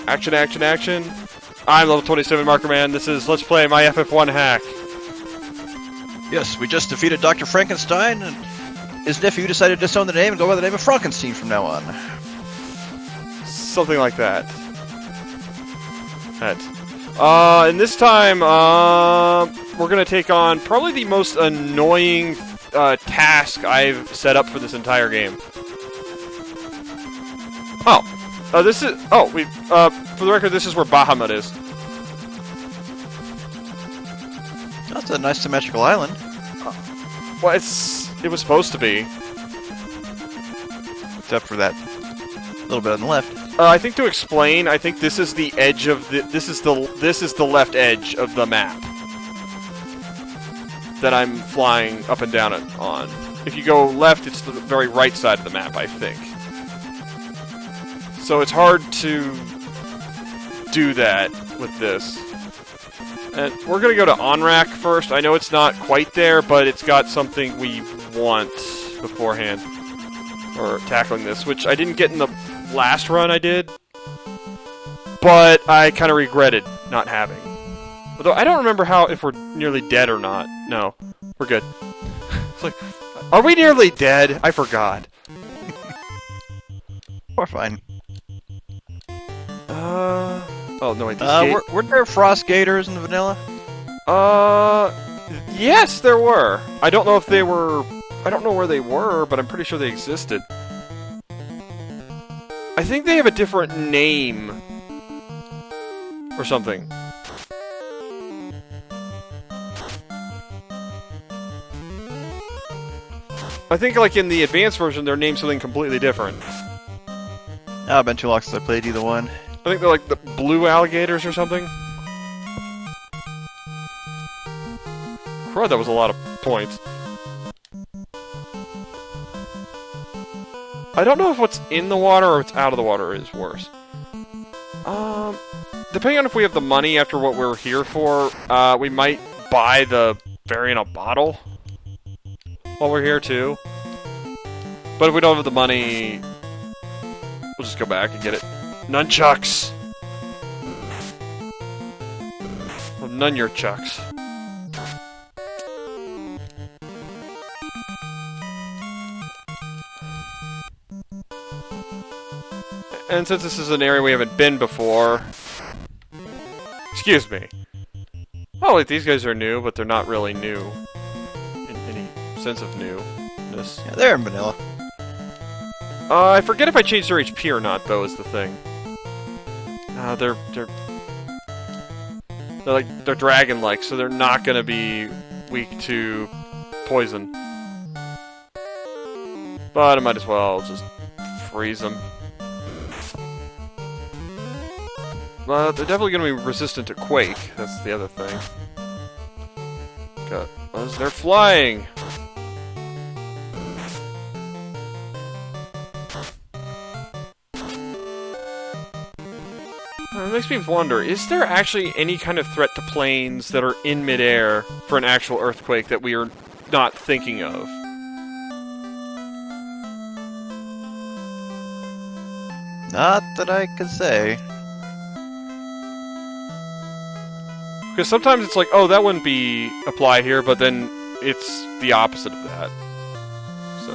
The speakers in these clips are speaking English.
Action, action, action. I'm level 27 Marker Man. This is Let's Play my FF1 Hack. Yes, we just defeated Dr. Frankenstein, and his nephew decided to disown the name and go by the name of Frankenstein from now on. Something like that. And this time, we're gonna take on probably the most annoying task I've set up for this entire game. This is... Oh, for the record, this is where Bahamut is. That's a nice symmetrical island. Well, it was supposed to be. Except for that little bit on the left. I think to explain, I think this is the edge of the... This is the left edge of the map that I'm flying up and down on. If you go left, it's the very right side of the map, I think. So it's hard to do that with this. And we're going to go to OnRack first. I know it's not quite there, but it's got something we want beforehand. Or tackling this, which I didn't get in the last run I did. But I kind of regretted not having. Although I don't remember if we're nearly dead or not. No, we're good. It's like, are we nearly dead? I forgot. We're fine. Oh, no, wait, were there frost gators in the vanilla? Yes, there were. I don't know if they were... I don't know where they were, but I'm pretty sure they existed. I think they have a different name. Or something. I think, like, in the advanced version, they're named something completely different. Oh, it's been too long since I played either one. I think they're like the blue alligators or something. Crud, that was a lot of points. I don't know if what's in the water or what's out of the water is worse. Depending on if we have the money after what we're here for, we might buy the variant bottle while we're here too. But if we don't have the money, we'll just go back and get it. Nunchucks! Well, none your chucks. And since this is an area we haven't been before... Excuse me. Oh, wait, these guys are new, but they're not really new. In any sense of newness. Yeah, they're in vanilla. I forget if I changed their HP or not, though, is the thing. They're dragon-like, so they're not gonna be weak to poison. But I might as well just freeze them. They're definitely gonna be resistant to Quake. That's the other thing. Because they're flying. It makes me wonder, is there actually any kind of threat to planes that are in midair for an actual earthquake that we are not thinking of? Not that I could say. Because sometimes it's like, oh, that wouldn't be apply here, but then it's the opposite of that. So,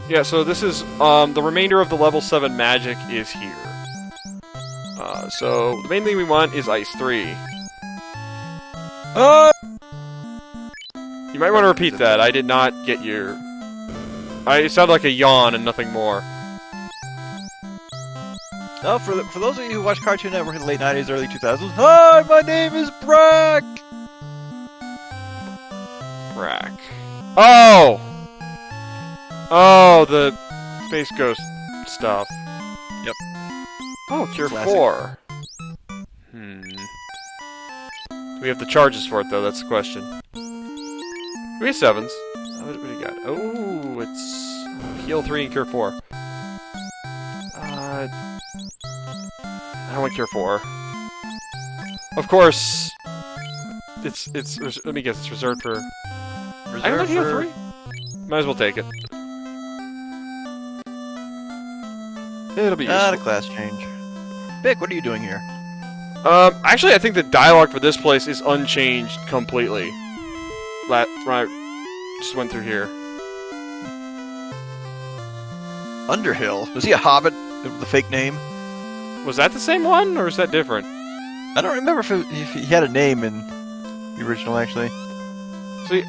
yeah, so this is, the remainder of the level 7 magic is here. So, the main thing we want is Ice 3. You might want to repeat that. I did not get your... It sounded like a yawn and nothing more. Oh, for those of you who watched Cartoon Network in the late 90s, early 2000s, hi, my name is Brack! Brack. Oh! Oh, the Space Ghost stuff. Yep. Oh, Cure Classic. 4. Do we have the charges for it, though? That's the question. We have 7s. What do you got? Oh, it's Heal 3 and Cure 4. I don't want Cure 4. Of course, let me guess, it's reserved for... I don't Heal 3? Might as well take it. It'll be Not a useful. class change. Vic, what are you doing here? Actually, I think the dialogue for this place is unchanged completely. When I just went through here. Underhill. Was he a hobbit with the fake name? Was that the same one, or is that different? I don't remember if he had a name in the original, actually. See,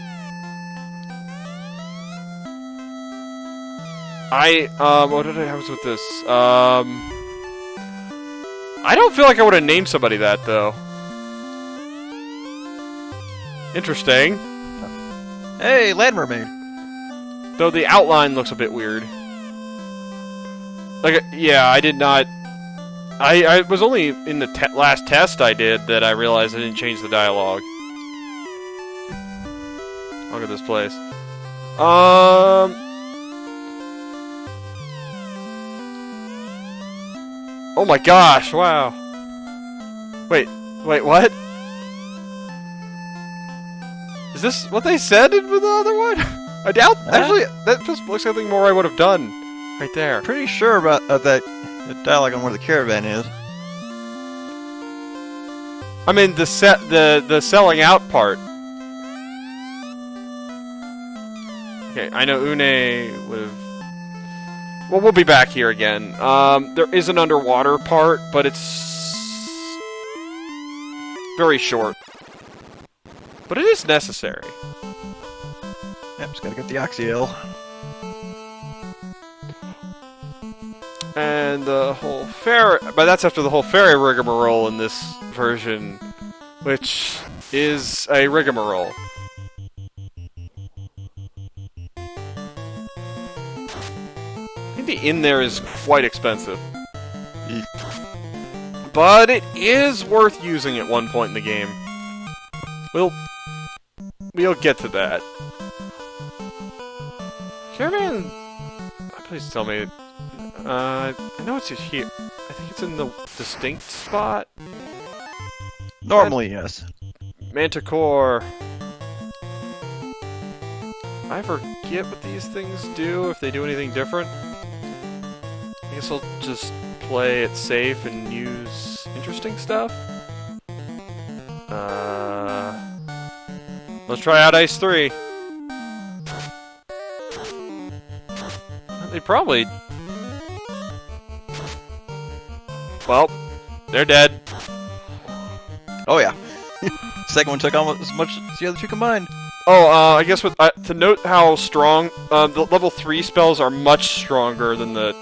what did I have with this? I don't feel like I would have named somebody that, though. Interesting. Hey, Land Mermaid. Though the outline looks a bit weird. Like, yeah, I did not... I was only in the last test I did that I realized I didn't change the dialogue. Look at this place. Oh my gosh, wow. Wait, what? Is this what they said with the other one? I doubt. Actually, that just looks like something more I would have done. Right there. Pretty sure about that dialogue on where the caravan is. I mean, the selling out part. Okay, I know Une would have... Well, we'll be back here again. There is an underwater part, but it's very short. But it is necessary. Yep, just gotta get the Oxyale. And the whole ferry... But that's after the whole ferry rigmarole in this version, which is a rigmarole. I think the inn there is quite expensive. But it is worth using at one point in the game. We'll get to that. Caravan... Please tell me... I know it's here. I think it's in the distinct spot. Normally, yes. Manticore. I forget what these things do, if they do anything different. I guess I'll just play it safe and use interesting stuff. Let's try out Ice 3. They probably... Well, they're dead. Oh yeah. Second one took almost as much as the other two combined. Oh, I guess with to note how strong the level 3 spells are much stronger than the...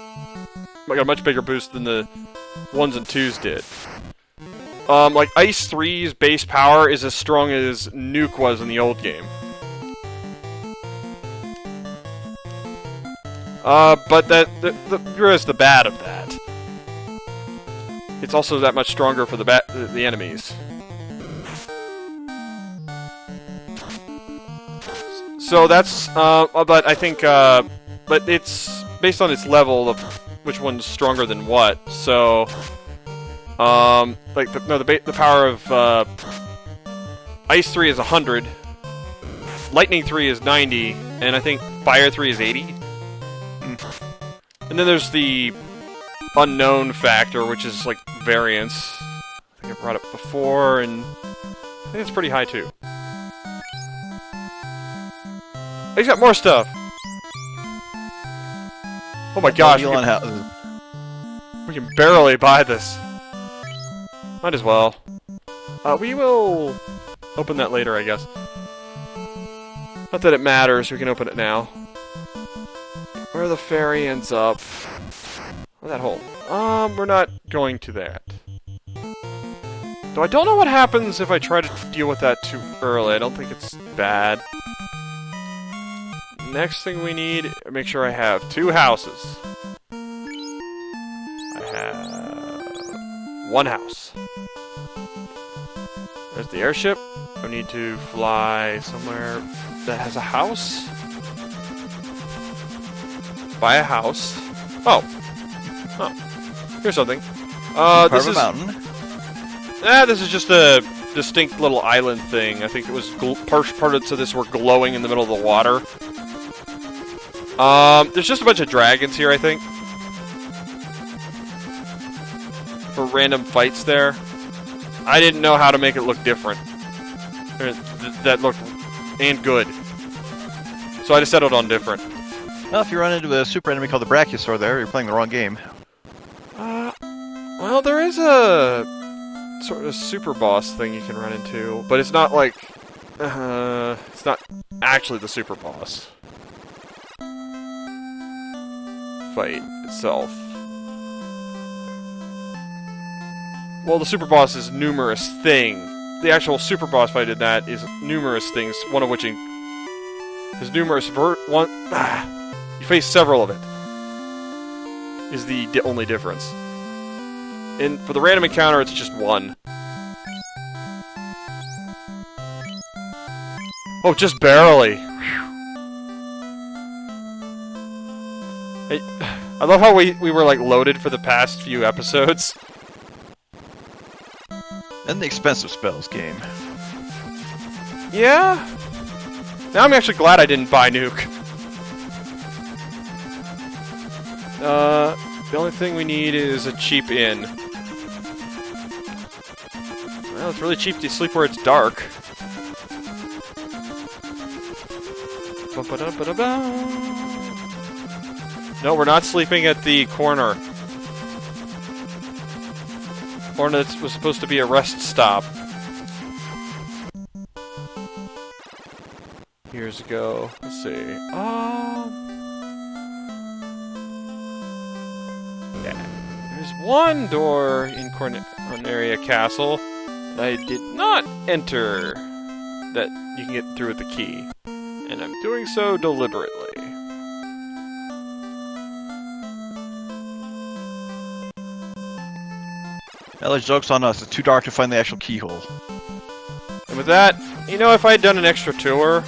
Got a much bigger boost than the 1s and 2s did. Like Ice 3's base power is as strong as Nuke was in the old game. But here's the bad of that. It's also that much stronger for the enemies. So that's, but I think, but it's based on its level of which one's stronger than what. So, like the power of Ice 3 is 100, Lightning 3 is 90, and I think Fire 3 is 80. And then there's the unknown factor, which is like variance. I think I brought it before, and I think it's pretty high too. He's got more stuff. Oh my gosh, we can barely buy this. Might as well. We will open that later, I guess. Not that it matters, we can open it now. Where the ferry ends up. Oh, that hole. We're not going to that. Though I don't know what happens if I try to deal with that too early. I don't think it's bad. Next thing we need, make sure I have 2 houses. I have 1 house. There's the airship. I need to fly somewhere that has a house. Buy a house. Oh. Here's something. This is... mountain. This is just a distinct little island thing. I think it was parts of this were glowing in the middle of the water. There's just a bunch of dragons here, I think. for random fights there. I didn't know how to make it look different. That looked and good. So I just settled on different. Well, if you run into a super enemy called the Brachiosaur there, you're playing the wrong game. Well, there is a sort of super boss thing you can run into, but it's not like... it's not actually the super boss fight itself. Well, the super boss is numerous thing. The actual super boss fight in that is numerous things, one of which is numerous you face several of it. Is the only difference. And for the random encounter, it's just one. Oh, just barely. I love how we were like loaded for the past few episodes. And the expensive spells game. Yeah. Now I'm actually glad I didn't buy Nuke. The only thing we need is a cheap inn. Well, it's really cheap to sleep where it's dark. No, we're not sleeping at the corner. Corner that was supposed to be a rest stop. Years ago. Let's see. Yeah. There's one door in Corneria Castle that I did not enter that you can get through with the key. And I'm doing so deliberately. Well, there's jokes on us. It's too dark to find the actual keyhole. And with that, you know, if I had done an extra tour,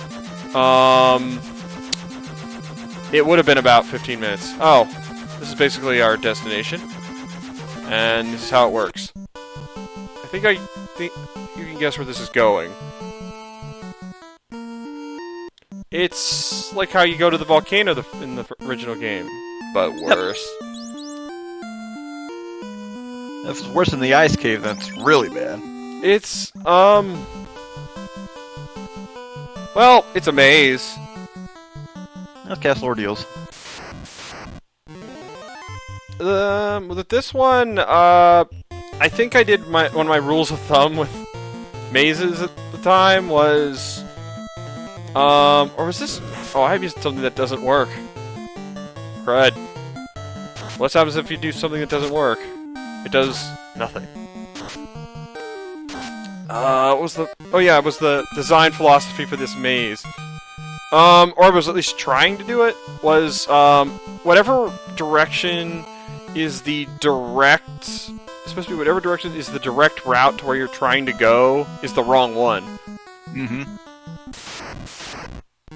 it would have been about 15 minutes. Oh, this is basically our destination. And this is how it works. I think you can guess where this is going. It's like how you go to the volcano in the original game, but worse. If it's worse than the ice cave, that's really bad. It's, well, it's a maze. That's Castle Ordeals. With this one, I think I did one of my rules of thumb with mazes at the time was, or was this? Oh, I have used something that doesn't work. Crud. What happens if you do something that doesn't work? It does nothing. What was the? Oh yeah, it was the design philosophy for this maze. Or I was at least trying to do it. Was whatever direction is the direct. It's supposed to be whatever direction is the direct route to where you're trying to go is the wrong one. Mm-hmm.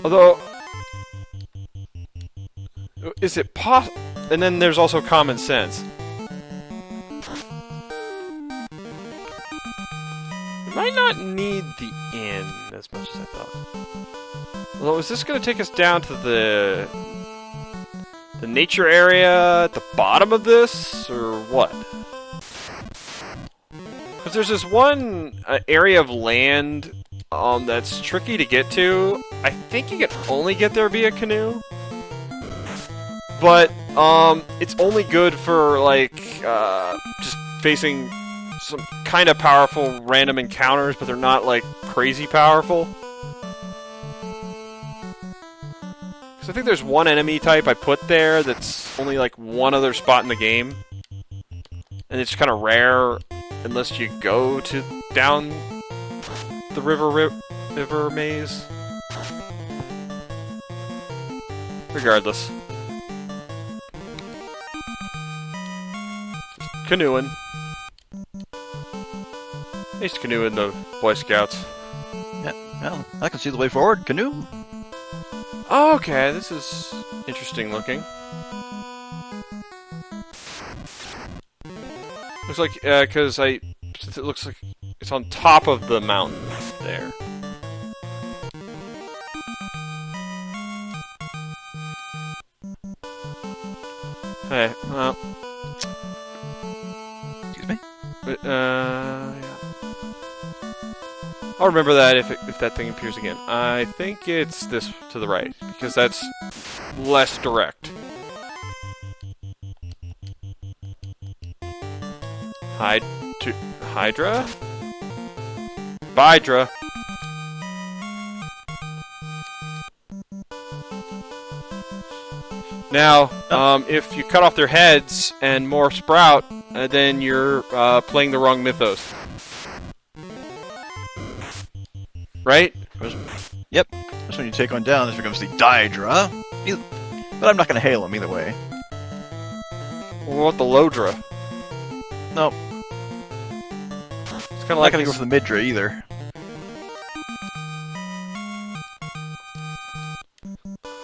Although, is it possible? And then there's also common sense. We might not need the inn as much as I thought. Although, is this going to take us down to the nature area at the bottom of this, or what? Because there's this one area of land that's tricky to get to. I think you can only get there via canoe. But, it's only good for, like, just facing some kind of powerful random encounters, but they're not, like, crazy powerful. Because I think there's one enemy type I put there that's only, like, one other spot in the game. And it's kind of rare unless you go down the river maze. Regardless. Canoeing. I used to canoe in the Boy Scouts. Yeah, well, I can see the way forward. Canoe. Oh, okay, this is interesting looking. Looks like, because it looks like it's on top of the mountain there. Hey, well. Excuse me? Yeah. I'll remember that if that thing appears again. I think it's this to the right, because that's less direct. Hydra? Bydra. Now, if you cut off their heads and more sprout, then you're playing the wrong mythos. Right? Yep. That's when you take one down, this becomes the Dydra. But I'm not going to hail him either way. What about the Lodra? Nope. It's kind of I'm like not going to go for the Midra either.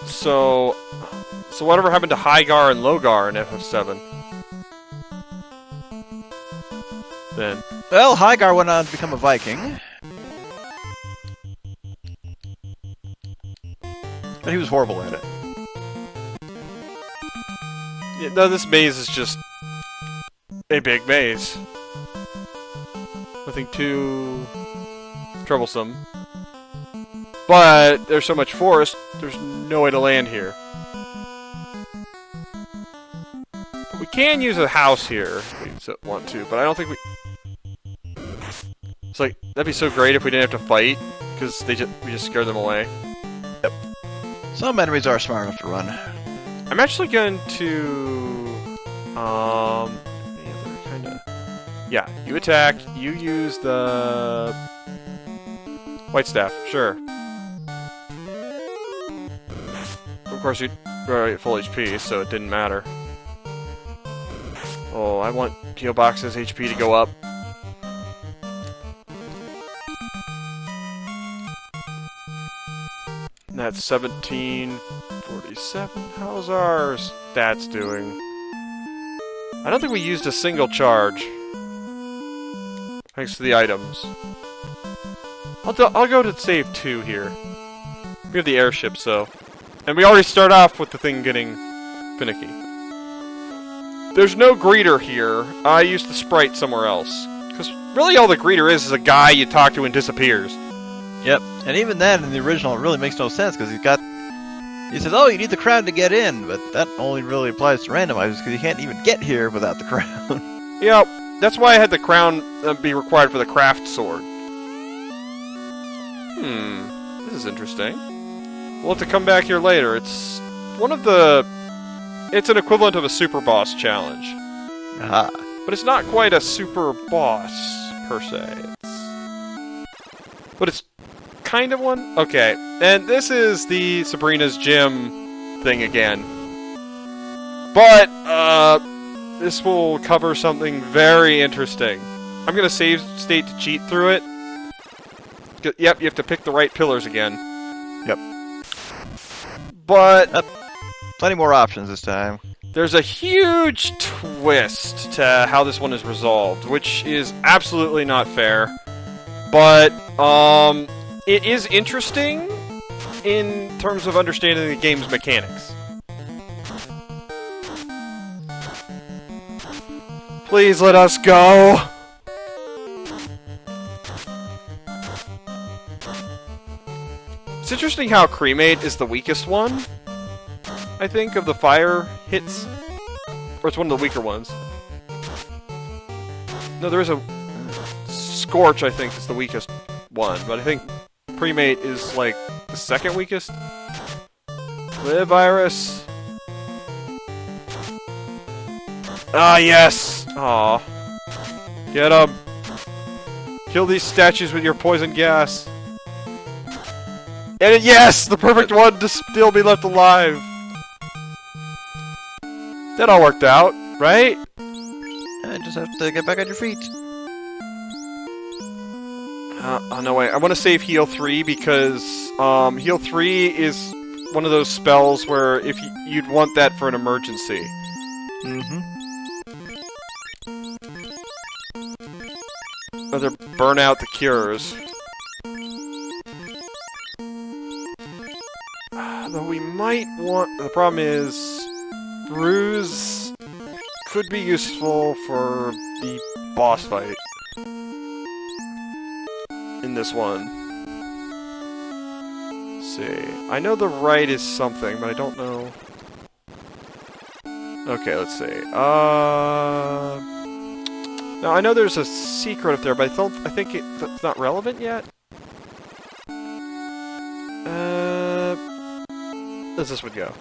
So whatever happened to Hygar and Logar in FF7? Then. Well, Hygar went on to become a Viking. But he was horrible at it. Yeah, no, this maze is just a big maze. Nothing too troublesome. But there's so much forest, there's no way to land here. We can use a house here if we want to, but I don't think we... It's like, that'd be so great if we didn't have to fight, because we just scared them away. Yep. Some enemies are smart enough to run. I'm actually going to... kinda... Yeah, you attack, you use the... White staff, sure. Of course, you were at full HP, so it didn't matter. Oh, I want Geobox's HP to go up. That's 1747. How's our stats doing? I don't think we used a single charge. Thanks to the items. I'll go to save 2 here. We have the airship, so... And we already start off with the thing getting finicky. There's no greeter here. I used the sprite somewhere else. Because really all the greeter is a guy you talk to and disappears. Yep. And even then, in the original, it really makes no sense, because he says, oh, you need the crown to get in, but that only really applies to randomizers, because you can't even get here without the crown. Yeah, that's why I had the crown be required for the craft sword. This is interesting. We'll have to come back here later. It's one of the... It's an equivalent of a super boss challenge. Aha. But it's not quite a super boss, per se. But it's kind of one? Okay. And this is the Sabrina's Gym thing again. But, this will cover something very interesting. I'm gonna save state to cheat through it. Yep, you have to pick the right pillars again. Yep. But... Plenty more options this time. There's a huge twist to how this one is resolved, which is absolutely not fair. But, it is interesting in terms of understanding the game's mechanics. Please let us go! It's interesting how Cremate is the weakest one, I think, of the fire hits. Or it's one of the weaker ones. No, there is a... Scorch, I think, is the weakest one, but I think Cremate is, like, the second weakest. Live, Iris! Ah, yes! Aw. Get 'em! Kill these statues with your poison gas! And yes! The perfect one to still be left alive! That all worked out, right? I just have to get back on your feet. Oh, no, wait. I want to save Heal 3 because Heal 3 is one of those spells where if you'd want that for an emergency. Mm-hmm. Either burn out the cures. Though we might want... The problem is... Bruise could be useful for the boss fight in this one. Let's see. I know the right is something, but I don't know. Okay, let's see. Now I know there's a secret up there, but I think it's not relevant yet. Does this one go?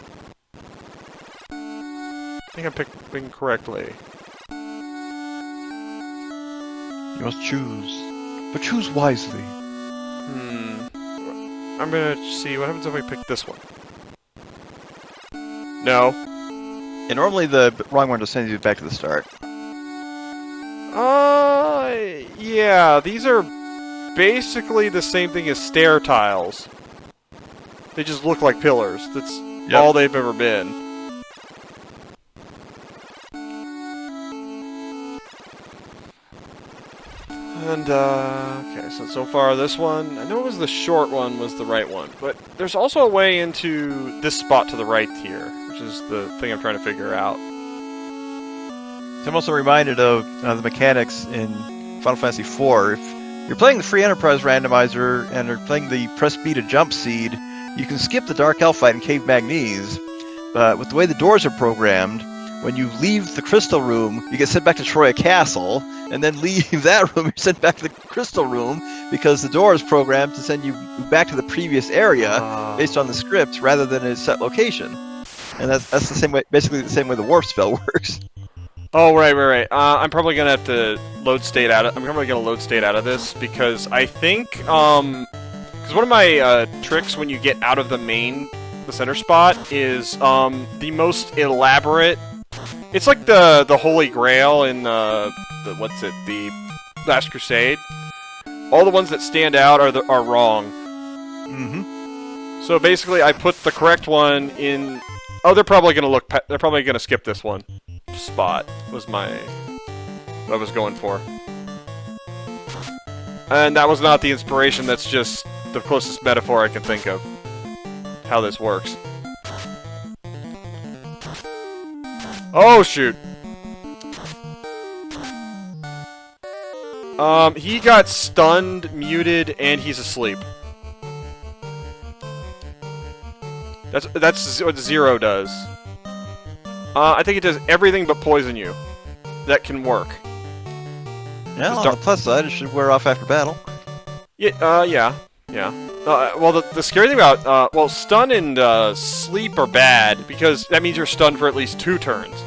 I think I'm picking correctly. You must choose, but choose wisely. I'm gonna see what happens if I pick this one. No. And normally the wrong one just sends you back to the start. Yeah, these are basically the same thing as stair tiles. They just look like pillars. That's all they've ever been. And, okay, so far this one, I know it was the short one was the right one, but there's also a way into this spot to the right here, which is the thing I'm trying to figure out. I'm also reminded of the mechanics in Final Fantasy IV. If you're playing the Free Enterprise randomizer and you're playing the press B to jump seed, you can skip the Dark Elf fight in Cave Magnese, but with the way the doors are programmed, when you leave the Crystal Room, you get sent back to Troya Castle, and then leave that room, you're sent back to the Crystal Room, because the door is programmed to send you back to the previous area based on the script, rather than a set location. And that's the same way, basically the same way the warp spell works. Oh, right. I'm probably gonna have to load state out of this, because I think, because one of my tricks when you get out of the center spot is the most elaborate. It's like the Holy Grail in the Last Crusade. All the ones that stand out are wrong. Mm-hmm. So basically, I put the correct one in. Oh, they're probably gonna skip this one. Spot was what I was going for. And that was not the inspiration, that's just the closest metaphor I can think of how this works. Oh, shoot. He got stunned, muted, and he's asleep. That's what Zero does. I think it does everything but poison you. That can work. Yeah, on the plus side, it should wear off after battle. Yeah. Well, the scary thing about, stun and sleep are bad, because that means you're stunned for at least 2 turns.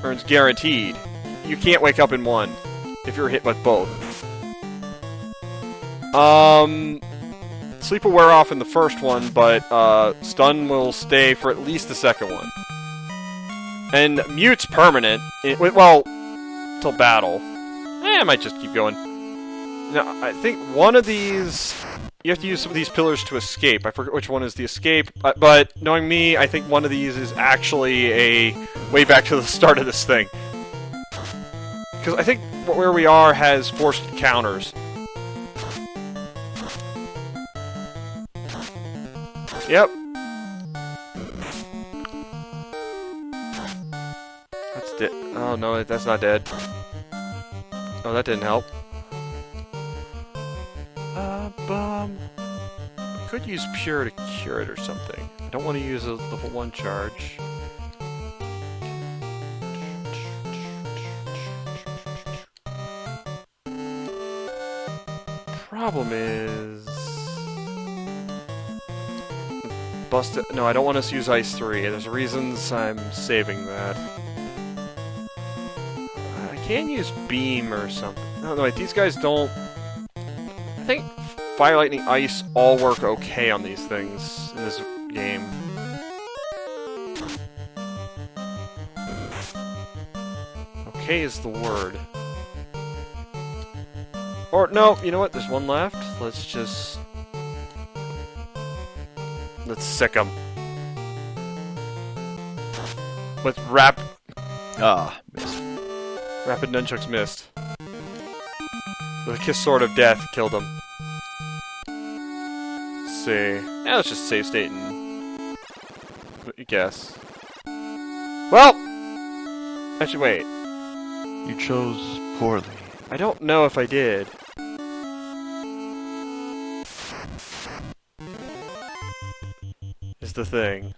Or it's guaranteed. You can't wake up in one if you're hit with both. Sleep will wear off in the first one, but stun will stay for at least the second one. And mute's permanent. Till battle. I might just keep going. Now, I think one of these... You have to use some of these pillars to escape. I forget which one is the escape, but knowing me, I think one of these is actually a way back to the start of this thing. Because I think where we are has forced counters. Yep. That's dead. Oh no, that's not dead. Oh, that didn't help. I could use Pure to cure it or something. I don't want to use a level 1 charge. Problem is... Busted. No, I don't want to use Ice 3. There's reasons I'm saving that. I can use Beam or something. No, wait, these guys don't... I think Fire, Lightning, Ice all work okay on these things in this game. Okay is the word. Or, no, you know what? There's one left. Let's sick him. With Rapid Nunchucks missed. The Kiss Sword of Death killed him. Let's see. Yeah, let's just save state and... guess. Well, actually, wait. You chose poorly. I don't know if I did. Is the thing.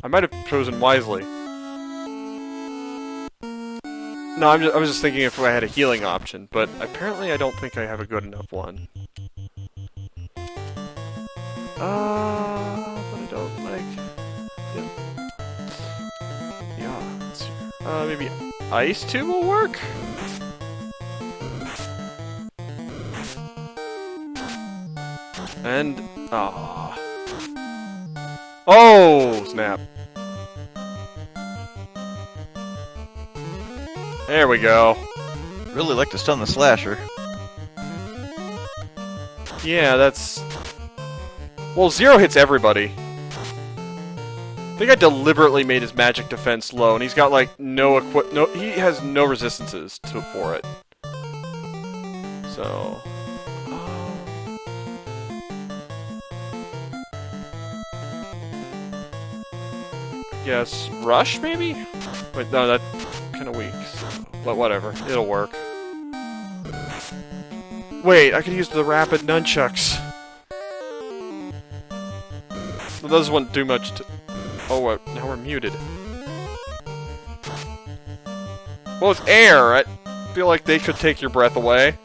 I might have chosen wisely. No, I was just thinking if I had a healing option, but apparently I don't think I have a good enough one. But I don't like... Yeah, let's see. Maybe Ice 2 will work? And... Oh, snap. There we go. Really like to stun the slasher. Yeah, that's... Well, Zero hits everybody. I think I deliberately made his magic defense low, and he's got, like, no he has no resistances for it. So... Yes, Rush, maybe? Wait, no, that's kind of weak, so... But whatever, it'll work. Wait, I could use the rapid nunchucks. Well, those wouldn't do much to... Oh, now we're muted. Well, it's air. I feel like they could take your breath away.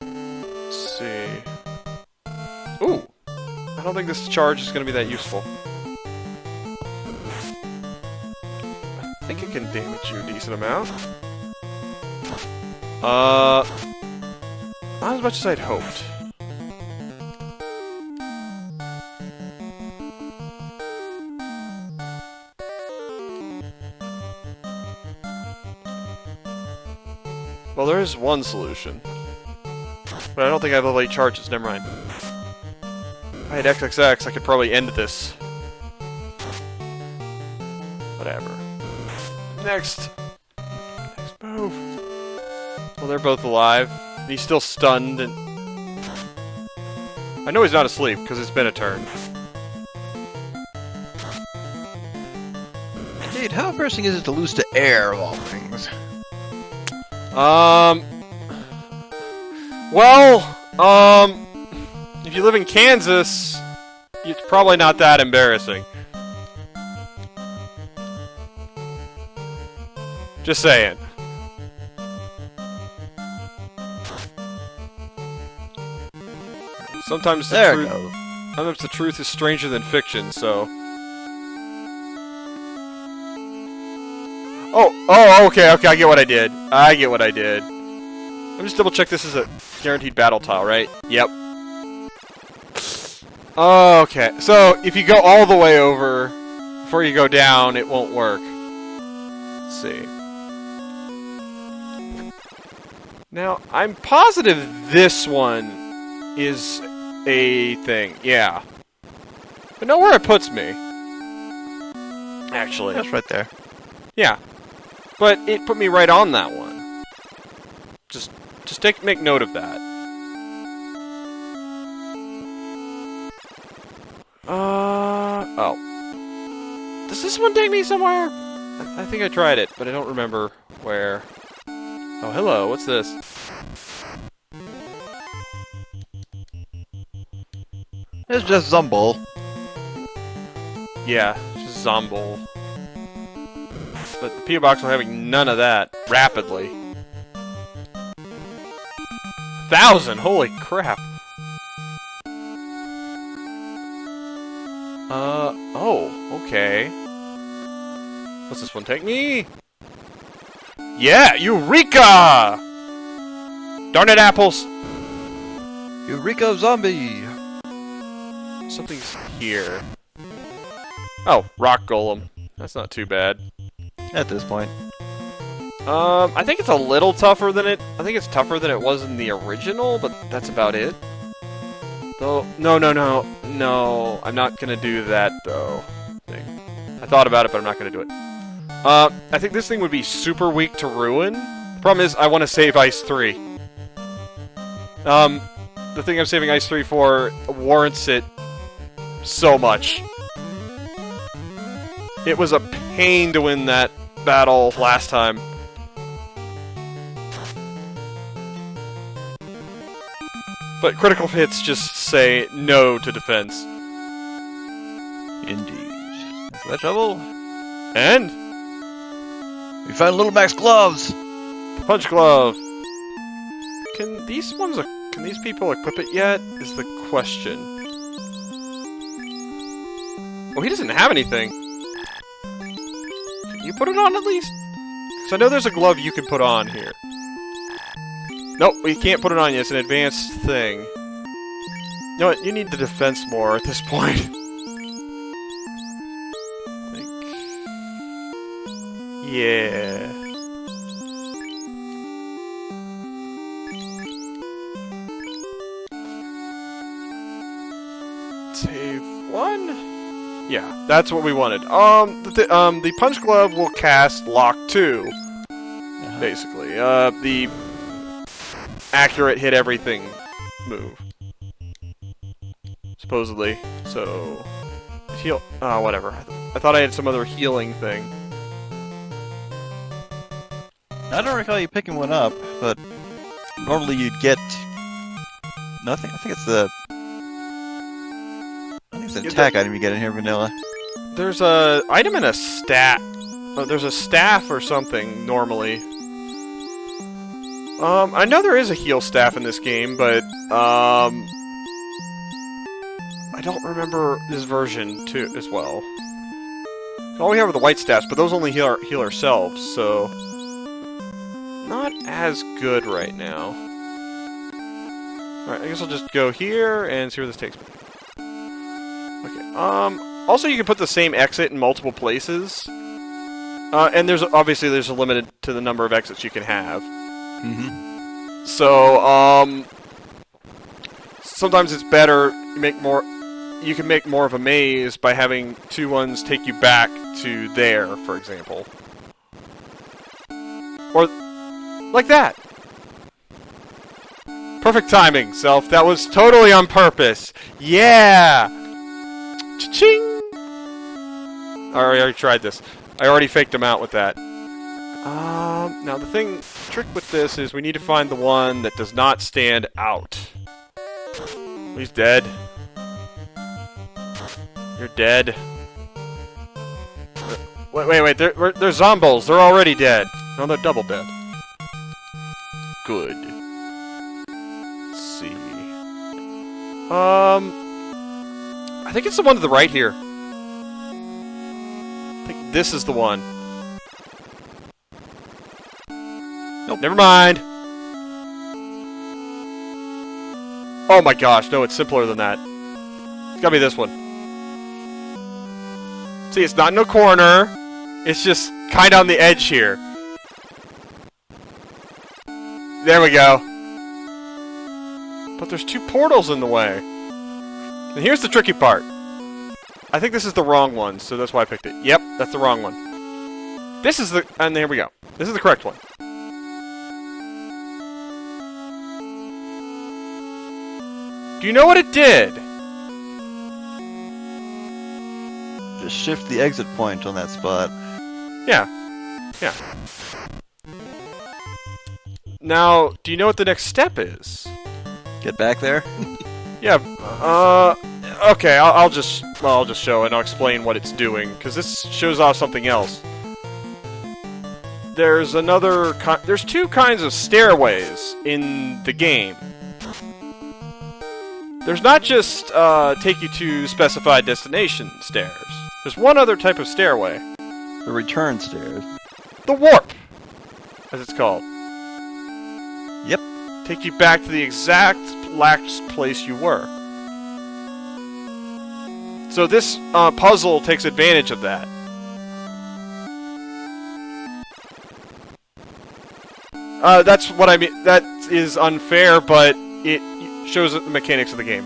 Let's see. Ooh! I don't think this charge is going to be that useful. I think it can damage you a decent amount. Not as much as I'd hoped. Well, there is one solution. But I don't think I have level 8 charges, never mind. If I had XXX, I could probably end this. Whatever. Next move. Well, they're both alive. And he's still stunned, and... I know he's not asleep, because it's been a turn. Indeed, how embarrassing is it to lose to air, of all things? If you live in Kansas, it's probably not that embarrassing. Just saying. Sometimes the truth is stranger than fiction, so... Oh, okay, I get what I did. Let me just double check this is a guaranteed battle tile, right? Yep. Okay, so if you go all the way over before you go down, it won't work. Let's see. Now, I'm positive this one is a thing. Yeah. But know where it puts me. Actually. That's right there. Yeah. But it put me right on that one. Just make note of that. Oh. Does this one take me somewhere? I think I tried it, but I don't remember where. Oh, hello, what's this? It's just Zumble. Yeah, just Zomble. But the P.O. Box will having none of that. Rapidly. 1,000! Holy crap! Oh, okay. What's this one take me? Yeah! Eureka! Darn it, apples! Eureka Zombie! Something's here. Oh, Rock Golem. That's not too bad. At this point. I think it's a little tougher than it... I think it's tougher than it was in the original, but that's about it. Though... No, I'm not gonna do that, though. I thought about it, but I'm not gonna do it. I think this thing would be super weak to Ruin. The problem is, I want to save Ice 3. the thing I'm saving Ice 3 for warrants it so much. It was a pain to win that battle last time. But critical hits just say no to defense. Indeed. For that trouble. And We found Little Mac's gloves! the punch glove. Can these people equip it yet? Is the question. Oh, he doesn't have anything. Can you put it on at least? Because I know there's a glove you can put on here. Nope, we can't put it on yet. It's an advanced thing. You know what? You need the defense more at this point. Yeah. Save one? Yeah, that's what we wanted. The punch glove will cast lock 2. Basically. The accurate hit everything move. Supposedly. So heal whatever. I thought I had some other healing thing. I don't recall you picking one up, but normally you'd get nothing. I think it's an attack item you get in here, Vanilla. There's a item and a stat. There's a staff or something normally. I know there is a heal staff in this game, but I don't remember this version too as well. All we have are the white staffs, but those only heal ourselves, so not as good right now. Alright, I guess I'll just go here and see where this takes me. Okay, also you can put the same exit in multiple places. And there's a limit to the number of exits you can have. Mm-hmm. So, sometimes it's better you can make more of a maze by having 2 ones take you back to there, for example. Or like that. Perfect timing, Self. That was totally on purpose. Yeah! Cha-ching! I already tried this. I already faked him out with that. Now the trick with this is we need to find the one that does not stand out. He's dead. You're dead. Wait, they're zombos. They're already dead. No, they're double dead. Good. Let's see. I think it's the one to the right here. I think this is the one. Nope, never mind. Oh my gosh, no, it's simpler than that. It's gotta be this one. See, it's not in a corner. It's just kind of on the edge here. There we go. But there's 2 portals in the way. And here's the tricky part. I think this is the wrong one, so that's why I picked it. Yep, that's the wrong one. This is the... And there we go. This is the correct one. Do you know what it did? Just shift the exit point on that spot. Yeah. Yeah. Now, do you know what the next step is? Get back there? Yeah, okay, I'll just show it and I'll explain what it's doing, because this shows off something else. There's 2 kinds of stairways in the game. There's not just, take you to specified destination stairs. There's one other type of stairway. The return stairs. The warp, as it's called. Yep. Take you back to the exact last place you were. So this puzzle takes advantage of that. That's what I mean. That is unfair, but it shows the mechanics of the game.